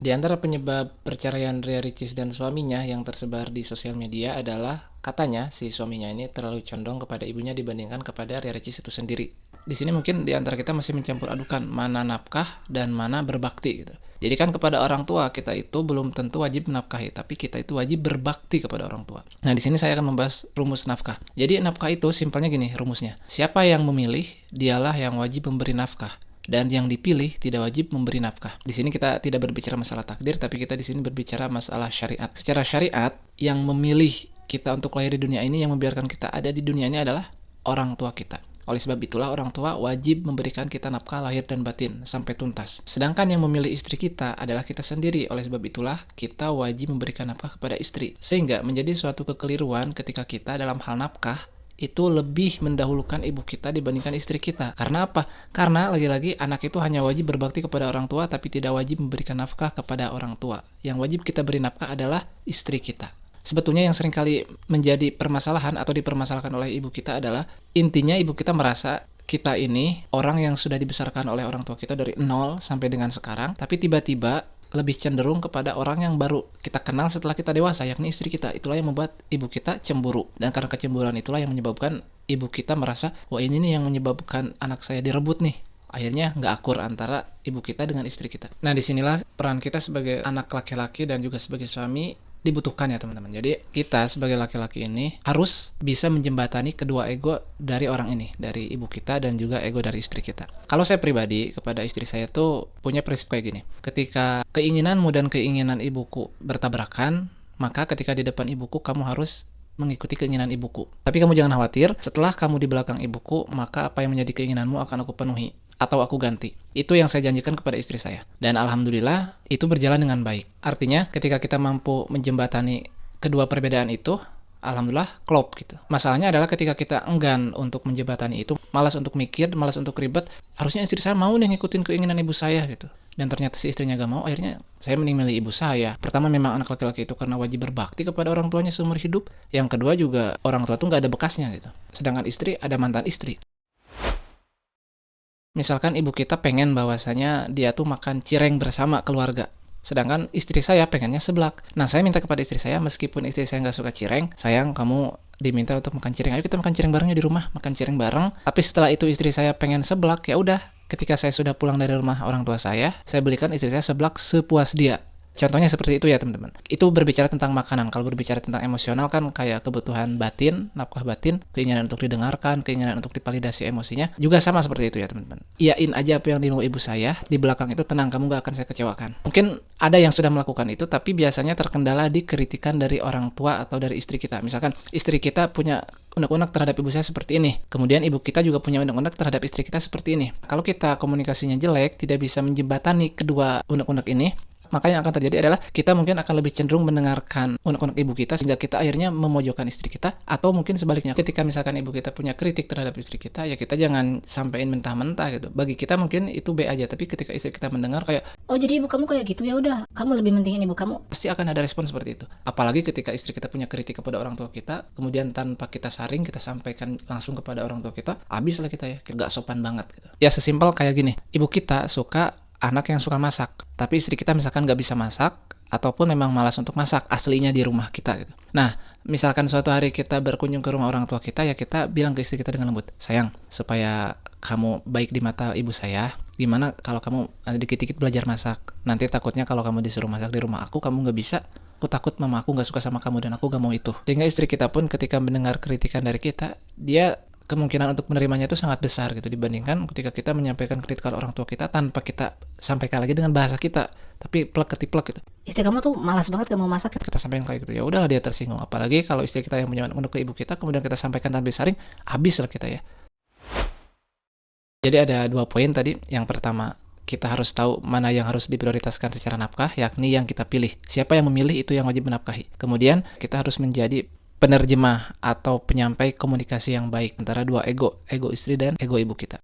Di antara penyebab perceraian Ria Ricis dan suaminya yang tersebar di sosial media adalah katanya si suaminya ini terlalu condong kepada ibunya dibandingkan kepada Ria Ricis itu sendiri. Di sini mungkin di antara kita masih mencampur adukan mana nafkah dan mana berbakti gitu. Jadi kan kepada orang tua kita itu belum tentu wajib menafkahi, tapi kita itu wajib berbakti kepada orang tua. Nah, di sini saya akan membahas rumus nafkah. Jadi nafkah itu simpelnya gini rumusnya. Siapa yang memilih, dialah yang wajib memberi nafkah. Dan yang dipilih tidak wajib memberi nafkah. Di sini kita tidak berbicara masalah takdir, tapi kita di sini berbicara masalah syariat. Secara syariat, yang memilih kita untuk lahir di dunia ini, yang membiarkan kita ada di dunia ini adalah orang tua kita. Oleh sebab itulah orang tua wajib memberikan kita nafkah lahir dan batin sampai tuntas. Sedangkan yang memilih istri kita adalah kita sendiri. Oleh sebab itulah kita wajib memberikan nafkah kepada istri. Sehingga menjadi suatu kekeliruan ketika kita dalam hal nafkah itu lebih mendahulukan ibu kita dibandingkan istri kita. Karena apa? Karena lagi-lagi anak itu hanya wajib berbakti kepada orang tua tapi tidak wajib memberikan nafkah kepada orang tua. Yang wajib kita beri nafkah adalah istri kita. Sebetulnya yang seringkali menjadi permasalahan atau dipermasalahkan oleh ibu kita adalah intinya ibu kita merasa kita ini orang yang sudah dibesarkan oleh orang tua kita dari nol sampai dengan sekarang, tapi tiba-tiba lebih cenderung kepada orang yang baru kita kenal setelah kita dewasa, yakni istri kita. Itulah yang membuat ibu kita cemburu. Dan karena kecemburuan itulah yang menyebabkan ibu kita merasa, wah ini nih yang menyebabkan anak saya direbut nih. Akhirnya nggak akur antara ibu kita dengan istri kita. Nah, disinilah peran kita sebagai anak laki-laki dan juga sebagai suami dibutuhkan ya teman-teman. Jadi kita sebagai laki-laki ini harus bisa menjembatani kedua ego dari orang ini, dari ibu kita dan juga ego dari istri kita. Kalau saya pribadi kepada istri saya tuh punya prinsip kayak gini. Ketika keinginanmu dan keinginan ibuku bertabrakan, maka ketika di depan ibuku kamu harus mengikuti keinginan ibuku. Tapi kamu jangan khawatir, setelah kamu di belakang ibuku, maka apa yang menjadi keinginanmu akan aku penuhi atau aku ganti. Itu yang saya janjikan kepada istri saya. Dan alhamdulillah itu berjalan dengan baik. Artinya ketika kita mampu menjembatani kedua perbedaan itu, alhamdulillah klop gitu. Masalahnya adalah ketika kita enggan untuk menjembatani itu, malas untuk mikir, malas untuk ribet, harusnya istri saya mau nih ngikutin keinginan ibu saya gitu. Dan ternyata si istrinya gak mau, akhirnya saya mending milih ibu saya. Pertama memang anak laki-laki itu karena wajib berbakti kepada orang tuanya seumur hidup. Yang kedua juga orang tua tuh gak ada bekasnya gitu. Sedangkan istri ada mantan istri. Misalkan ibu kita pengen bahwasanya dia tuh makan cireng bersama keluarga. Sedangkan istri saya pengennya seblak. Nah, saya minta kepada istri saya, meskipun istri saya nggak suka cireng, sayang kamu diminta untuk makan cireng. Ayo kita makan cireng barengnya di rumah, makan cireng bareng. Tapi setelah itu istri saya pengen seblak, ya udah. Ketika saya sudah pulang dari rumah orang tua saya belikan istri saya seblak sepuas dia. Contohnya seperti itu ya teman-teman. Itu berbicara tentang makanan. Kalau berbicara tentang emosional kan kayak kebutuhan batin, nafkah batin, keinginan untuk didengarkan, keinginan untuk dipalidasi emosinya, juga sama seperti itu ya teman-teman. Iyain aja apa yang dimau ibu saya, di belakang itu tenang, kamu gak akan saya kecewakan. Mungkin ada yang sudah melakukan itu, tapi biasanya terkendala di kritikan dari orang tua atau dari istri kita. Misalkan istri kita punya unek-unek terhadap ibu saya seperti ini. Kemudian ibu kita juga punya unek-unek terhadap istri kita seperti ini. Kalau kita komunikasinya jelek, tidak bisa menjembatani kedua unek-unek ini, maka yang akan terjadi adalah kita mungkin akan lebih cenderung mendengarkan unek-unek ibu kita sehingga kita akhirnya memojokkan istri kita, atau mungkin sebaliknya ketika misalkan ibu kita punya kritik terhadap istri kita, ya kita jangan sampein mentah-mentah gitu. Bagi kita mungkin itu B aja, tapi ketika istri kita mendengar kayak, oh jadi ibu kamu kayak gitu, ya udah kamu lebih mentingin ibu kamu, pasti akan ada respon seperti itu. Apalagi ketika istri kita punya kritik kepada orang tua kita, kemudian tanpa kita saring kita sampaikan langsung kepada orang tua kita, habis lah kita ya, gak sopan banget gitu. Ya sesimpel kayak gini, ibu kita suka anak yang suka masak, tapi istri kita misalkan gak bisa masak, ataupun memang malas untuk masak aslinya di rumah kita gitu. Nah, misalkan suatu hari kita berkunjung ke rumah orang tua kita, ya kita bilang ke istri kita dengan lembut, sayang, supaya kamu baik di mata ibu saya, gimana kalau kamu dikit-dikit belajar masak? Nanti takutnya kalau kamu disuruh masak di rumah aku, kamu gak bisa. Aku takut mama aku gak suka sama kamu dan aku gak mau itu. Sehingga istri kita pun ketika mendengar kritikan dari kita, dia kemungkinan untuk menerimanya itu sangat besar gitu dibandingkan ketika kita menyampaikan kritikan orang tua kita tanpa kita sampaikan lagi dengan bahasa kita, tapi plek ketiplek gitu. istri kamu tuh malas banget gak mau masak. Kita sampaikan kayak gitu, ya udahlah dia tersinggung. Apalagi kalau istri kita yang menyampaikan ke ibu kita, kemudian kita sampaikan tanpa saring, habis lah kita ya. Jadi ada 2 poin tadi. Yang pertama, kita harus tahu mana yang harus diprioritaskan secara nafkah, yakni yang kita pilih. Siapa yang memilih itu yang wajib menafkahi. Kemudian kita harus menjadi penerjemah atau penyampai komunikasi yang baik antara dua ego istri dan ego ibu kita.